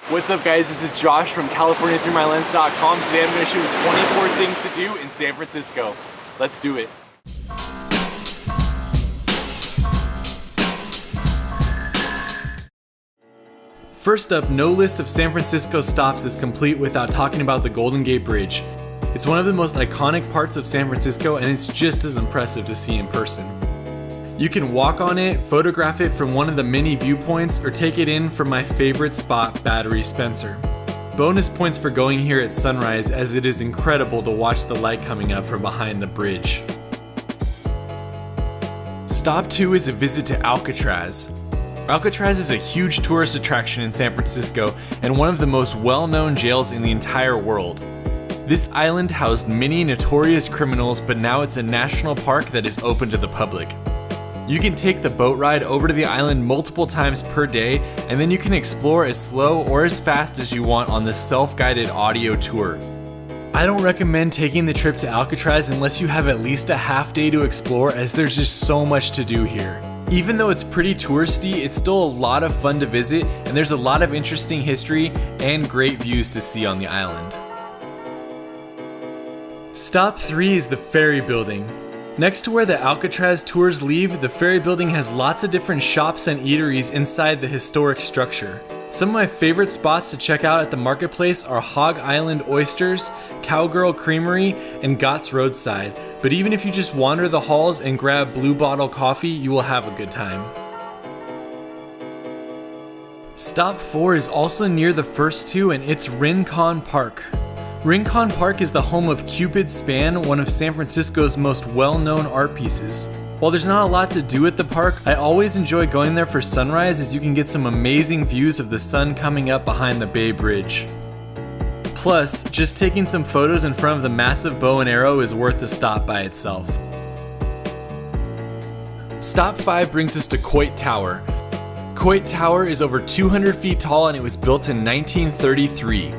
What's up guys, this is Josh from CaliforniaThroughMyLens.com. Today I'm going to show you 24 things to do in San Francisco. Let's do it. First up, no list of San Francisco stops is complete without talking about the Golden Gate Bridge. It's one of the most iconic parts of San Francisco and it's just as impressive to see in person. You can walk on it, photograph it from one of the many viewpoints, or take it in from my favorite spot, Battery Spencer. Bonus points for going here at sunrise, as it is incredible to watch the light coming up from behind the bridge. Stop 2 is a visit to Alcatraz. Alcatraz is a huge tourist attraction in San Francisco and one of the most well-known jails in the entire world. This island housed many notorious criminals, but now it's a national park that is open to the public. You can take the boat ride over to the island multiple times per day, and then you can explore as slow or as fast as you want on the self-guided audio tour. I don't recommend taking the trip to Alcatraz unless you have at least a half day to explore, as there's just so much to do here. Even though it's pretty touristy, it's still a lot of fun to visit, and there's a lot of interesting history and great views to see on the island. Stop 3 is the Ferry Building. Next to where the Alcatraz tours leave, the Ferry Building has lots of different shops and eateries inside the historic structure. Some of my favorite spots to check out at the marketplace are Hog Island Oysters, Cowgirl Creamery, and Gott's Roadside. But even if you just wander the halls and grab Blue Bottle coffee, you will have a good time. Stop 4 is also near the first 2, and it's Rincon Park. Rincon Park is the home of Cupid's Span, one of San Francisco's most well-known art pieces. While there's not a lot to do at the park, I always enjoy going there for sunrise, as you can get some amazing views of the sun coming up behind the Bay Bridge. Plus, just taking some photos in front of the massive bow and arrow is worth the stop by itself. Stop 5 brings us to Coit Tower. Coit Tower is over 200 feet tall and it was built in 1933.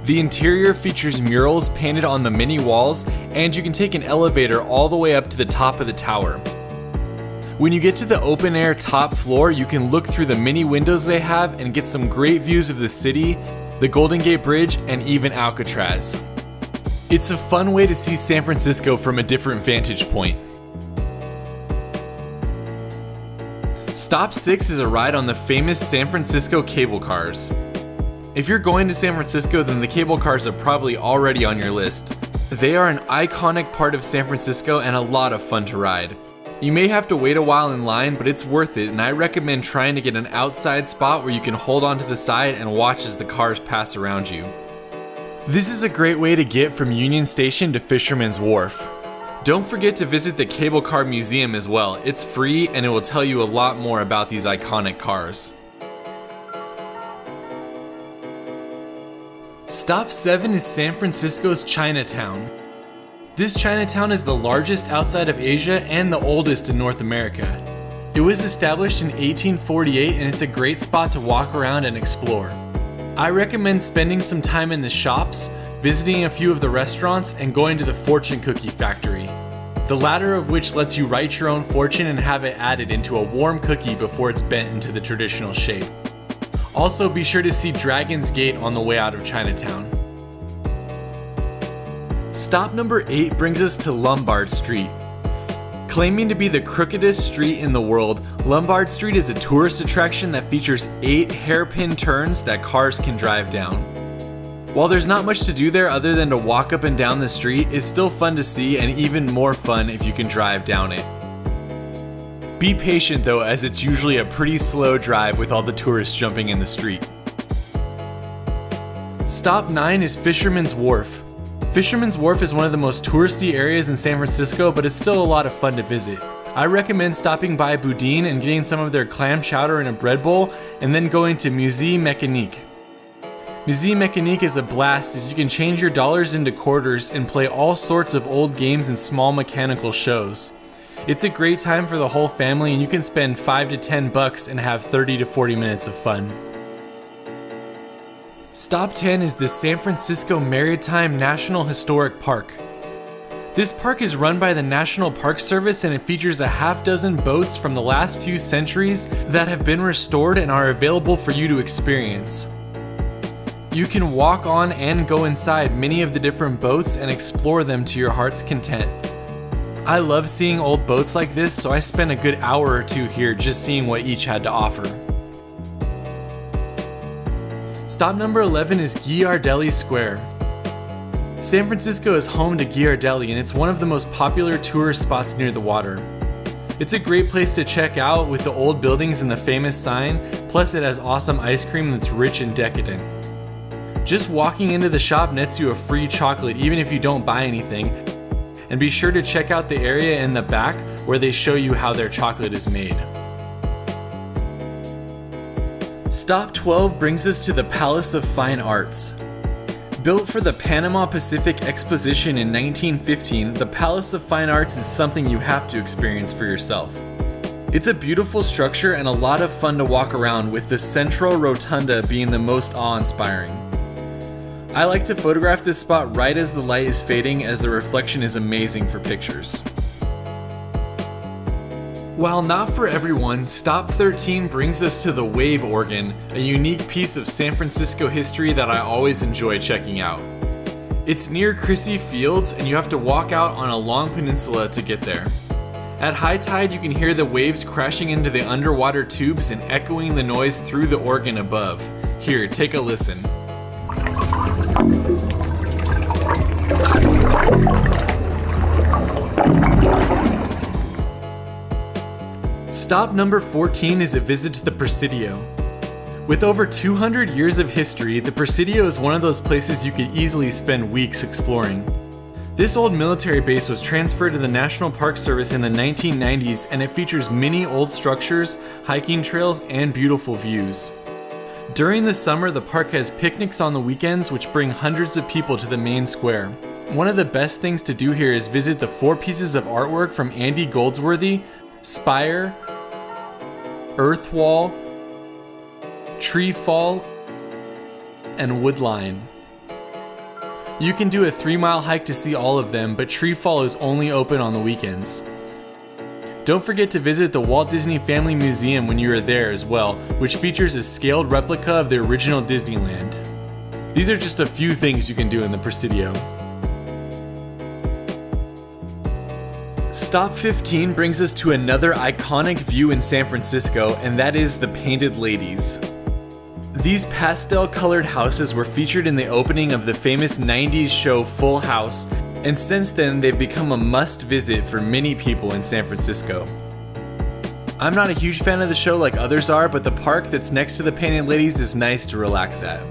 The interior features murals painted on the many walls, and you can take an elevator all the way up to the top of the tower. When you get to the open air top floor, you can look through the many windows they have and get some great views of the city, the Golden Gate Bridge, and even Alcatraz. It's a fun way to see San Francisco from a different vantage point. Stop 6 is a ride on the famous San Francisco cable cars. If you're going to San Francisco, then the cable cars are probably already on your list. They are an iconic part of San Francisco and a lot of fun to ride. You may have to wait a while in line, but it's worth it, and I recommend trying to get an outside spot where you can hold onto the side and watch as the cars pass around you. This is a great way to get from Union Station to Fisherman's Wharf. Don't forget to visit the Cable Car Museum as well. It's free and it will tell you a lot more about these iconic cars. Stop 7 is San Francisco's Chinatown. This Chinatown is the largest outside of Asia and the oldest in North America. It was established in 1848 and it's a great spot to walk around and explore. I recommend spending some time in the shops, visiting a few of the restaurants, and going to the fortune cookie factory. The latter of which lets you write your own fortune and have it added into a warm cookie before it's bent into the traditional shape. Also, be sure to see Dragon's Gate on the way out of Chinatown. Stop number 8 brings us to Lombard Street. Claiming to be the crookedest street in the world, Lombard Street is a tourist attraction that features 8 hairpin turns that cars can drive down. While there's not much to do there other than to walk up and down the street, it's still fun to see and even more fun if you can drive down it. Be patient though, as it's usually a pretty slow drive with all the tourists jumping in the street. Stop 9 is Fisherman's Wharf. Fisherman's Wharf is one of the most touristy areas in San Francisco, but it's still a lot of fun to visit. I recommend stopping by Boudin and getting some of their clam chowder in a bread bowl, and then going to Musée Mécanique. Musée Mécanique is a blast, as you can change your dollars into quarters and play all sorts of old games and small mechanical shows. It's a great time for the whole family, and you can spend $5 to $10 and have 30 to 40 minutes of fun. Stop 10 is the San Francisco Maritime National Historic Park. This park is run by the National Park Service, and it features a half-dozen boats from the last few centuries that have been restored and are available for you to experience. You can walk on and go inside many of the different boats and explore them to your heart's content. I love seeing old boats like this, so I spent a good hour or two here just seeing what each had to offer. Stop number 11 is Ghiardelli Square. San Francisco is home to Ghiardelli, and it's one of the most popular tourist spots near the water. It's a great place to check out with the old buildings and the famous sign, plus it has awesome ice cream that's rich and decadent. Just walking into the shop nets you a free chocolate even if you don't buy anything, and be sure to check out the area in the back where they show you how their chocolate is made. Stop 12 brings us to the Palace of Fine Arts. Built for the Panama Pacific Exposition in 1915, the Palace of Fine Arts is something you have to experience for yourself. It's a beautiful structure and a lot of fun to walk around, with the Central Rotunda being the most awe-inspiring. I like to photograph this spot right as the light is fading, as the reflection is amazing for pictures. While not for everyone, Stop 13 brings us to the Wave Organ, a unique piece of San Francisco history that I always enjoy checking out. It's near Crissy Fields, and you have to walk out on a long peninsula to get there. At high tide, you can hear the waves crashing into the underwater tubes and echoing the noise through the organ above. Here, take a listen. Stop number 14 is a visit to the Presidio. With over 200 years of history, the Presidio is one of those places you could easily spend weeks exploring. This old military base was transferred to the National Park Service in the 1990s, and it features many old structures, hiking trails, and beautiful views. During the summer, the park has picnics on the weekends, which bring hundreds of people to the main square. One of the best things to do here is visit the 4 pieces of artwork from Andy Goldsworthy: Spire, Earth Wall, Tree Fall, and Woodline. You can do a 3-mile hike to see all of them, but Tree Fall is only open on the weekends. Don't forget to visit the Walt Disney Family Museum when you are there as well, which features a scaled replica of the original Disneyland. These are just a few things you can do in the Presidio. Stop 15 brings us to another iconic view in San Francisco, and that is the Painted Ladies. These pastel-colored houses were featured in the opening of the famous 90s show Full House, and since then they've become a must-visit for many people in San Francisco. I'm not a huge fan of the show like others are, but the park that's next to the Painted Ladies is nice to relax at.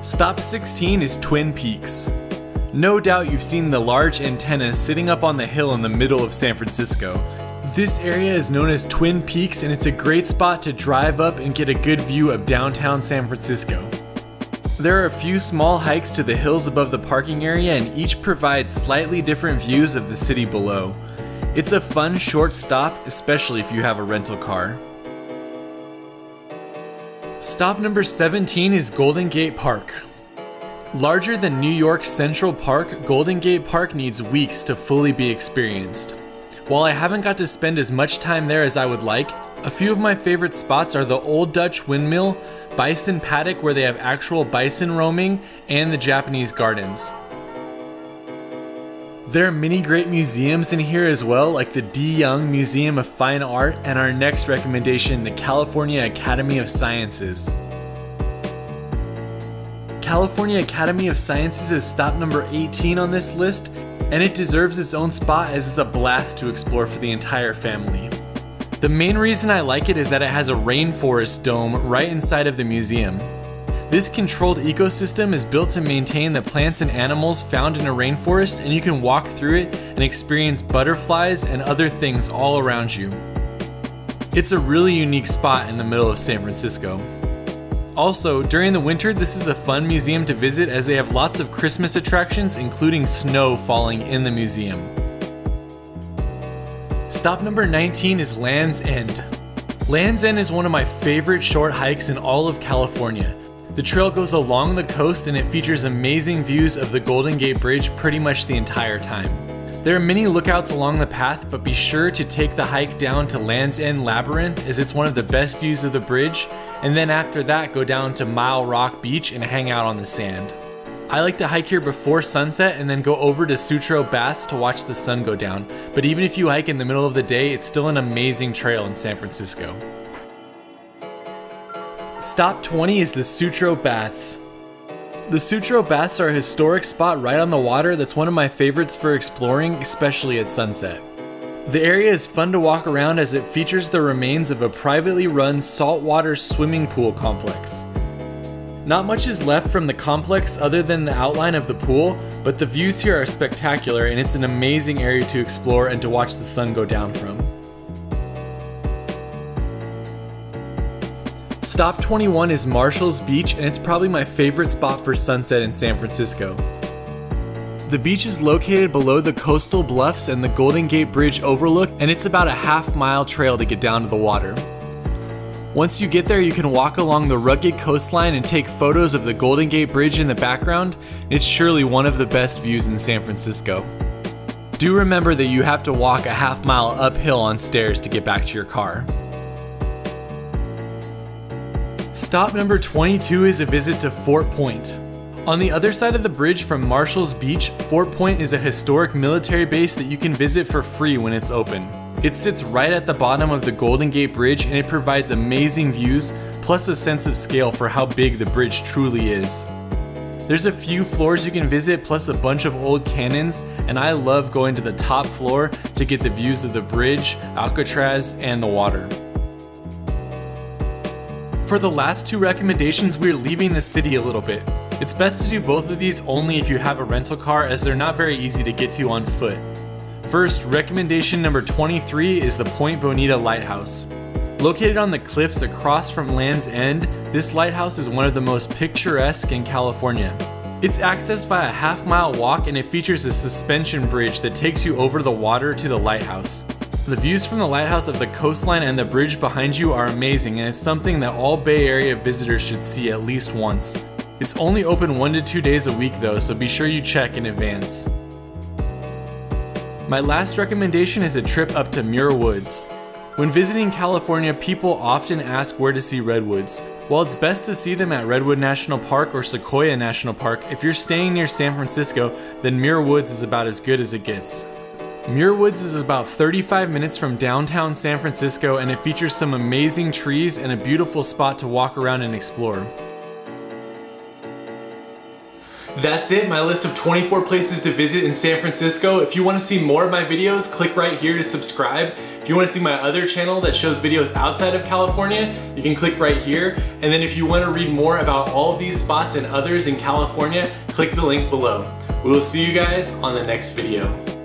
Stop 16 is Twin Peaks. No doubt you've seen the large antennas sitting up on the hill in the middle of San Francisco. This area is known as Twin Peaks, and it's a great spot to drive up and get a good view of downtown San Francisco. There are a few small hikes to the hills above the parking area, and each provides slightly different views of the city below. It's a fun short stop, especially if you have a rental car. Stop number 17 is Golden Gate Park. Larger than New York's Central Park, Golden Gate Park needs weeks to fully be experienced. While I haven't got to spend as much time there as I would like, a few of my favorite spots are the Old Dutch Windmill, Bison Paddock where they have actual bison roaming, and the Japanese Gardens. There are many great museums in here as well, like the D. Young Museum of Fine Art, and our next recommendation, the California Academy of Sciences. California Academy of Sciences is stop number 18 on this list, and it deserves its own spot as it's a blast to explore for the entire family. The main reason I like it is that it has a rainforest dome right inside of the museum. This controlled ecosystem is built to maintain the plants and animals found in a rainforest, and you can walk through it and experience butterflies and other things all around you. It's a really unique spot in the middle of San Francisco. Also, during the winter, this is a fun museum to visit as they have lots of Christmas attractions, including snow falling in the museum. Stop number 19 is Land's End. Land's End is one of my favorite short hikes in all of California. The trail goes along the coast and it features amazing views of the Golden Gate Bridge pretty much the entire time. There are many lookouts along the path, but be sure to take the hike down to Land's End Labyrinth, as it's one of the best views of the bridge, and then after that go down to Mile Rock Beach and hang out on the sand. I like to hike here before sunset and then go over to Sutro Baths to watch the sun go down, but even if you hike in the middle of the day, it's still an amazing trail in San Francisco. Stop 20 is the Sutro Baths. The Sutro Baths are a historic spot right on the water that's one of my favorites for exploring, especially at sunset. The area is fun to walk around as it features the remains of a privately run saltwater swimming pool complex. Not much is left from the complex other than the outline of the pool, but the views here are spectacular and it's an amazing area to explore and to watch the sun go down from. Stop 21 is Marshall's Beach, and it's probably my favorite spot for sunset in San Francisco. The beach is located below the coastal bluffs and the Golden Gate Bridge overlook, and it's about a half-mile trail to get down to the water. Once you get there, you can walk along the rugged coastline and take photos of the Golden Gate Bridge in the background. It's surely one of the best views in San Francisco. Do remember that you have to walk a half-mile uphill on stairs to get back to your car. Stop number 22 is a visit to Fort Point. On the other side of the bridge from Marshall's Beach, Fort Point is a historic military base that you can visit for free when it's open. It sits right at the bottom of the Golden Gate Bridge and it provides amazing views, plus a sense of scale for how big the bridge truly is. There's a few floors you can visit, plus a bunch of old cannons, and I love going to the top floor to get the views of the bridge, Alcatraz, and the water. For the last two recommendations, we're leaving the city a little bit. It's best to do both of these only if you have a rental car, as they're not very easy to get to on foot. First, recommendation number 23 is the Point Bonita Lighthouse. Located on the cliffs across from Land's End, this lighthouse is one of the most picturesque in California. It's accessed by a half-mile walk and it features a suspension bridge that takes you over the water to the lighthouse. The views from the lighthouse of the coastline and the bridge behind you are amazing, and it's something that all Bay Area visitors should see at least once. It's only open 1 to 2 days a week though, so be sure you check in advance. My last recommendation is a trip up to Muir Woods. When visiting California, people often ask where to see redwoods. While it's best to see them at Redwood National Park or Sequoia National Park, if you're staying near San Francisco, then Muir Woods is about as good as it gets. Muir Woods is about 35 minutes from downtown San Francisco, and it features some amazing trees and a beautiful spot to walk around and explore. That's it, my list of 24 places to visit in San Francisco. If you want to see more of my videos, click right here to subscribe. If you want to see my other channel that shows videos outside of California, you can click right here. And then if you want to read more about all of these spots and others in California, click the link below. We will see you guys on the next video.